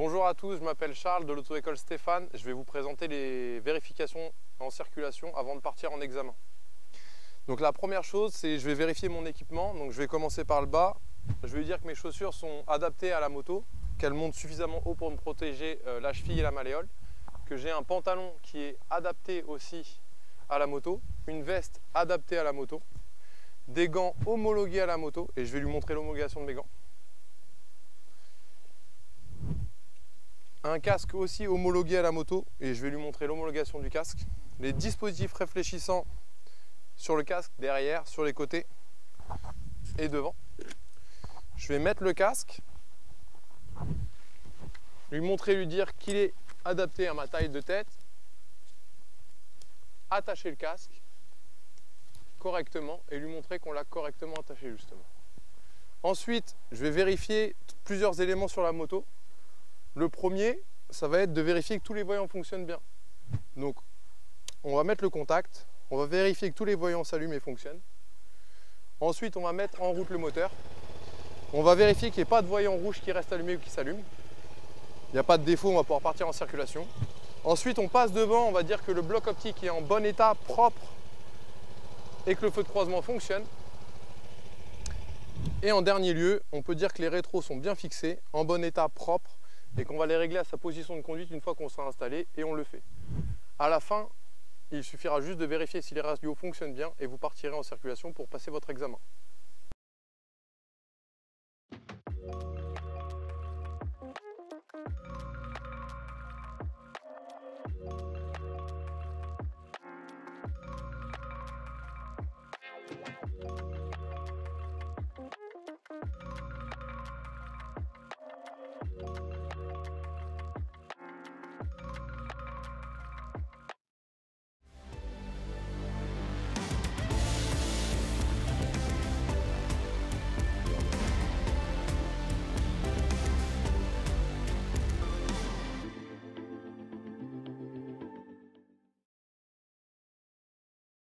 Bonjour à tous, je m'appelle Charles de l'auto-école Stéphane. Je vais vous présenter les vérifications en circulation avant de partir en examen. Donc la première chose, c'est je vais vérifier mon équipement. Donc je vais commencer par le bas. Je vais dire que mes chaussures sont adaptées à la moto, qu'elles montent suffisamment haut pour me protéger la cheville et la malléole, que j'ai un pantalon qui est adapté aussi à la moto, une veste adaptée à la moto, des gants homologués à la moto, et je vais lui montrer l'homologation de mes gants. Un casque aussi homologué à la moto, et je vais lui montrer l'homologation du casque. Les dispositifs réfléchissants sur le casque, derrière, sur les côtés et devant. Je vais mettre le casque, lui montrer, lui dire qu'il est adapté à ma taille de tête, attacher le casque correctement et lui montrer qu'on l'a correctement attaché justement. Ensuite, je vais vérifier plusieurs éléments sur la moto. Le premier, ça va être de vérifier que tous les voyants fonctionnent bien. Donc, on va mettre le contact, on va vérifier que tous les voyants s'allument et fonctionnent. Ensuite, on va mettre en route le moteur. On va vérifier qu'il n'y ait pas de voyant rouge qui reste allumé ou qui s'allume. Il n'y a pas de défaut, on va pouvoir partir en circulation. Ensuite, on passe devant, on va dire que le bloc optique est en bon état, propre, et que le feu de croisement fonctionne. Et en dernier lieu, on peut dire que les rétros sont bien fixés, en bon état, propre, et qu'on va les régler à sa position de conduite une fois qu'on sera installé, et on le fait. À la fin, il suffira juste de vérifier si les radios fonctionnent bien et vous partirez en circulation pour passer votre examen.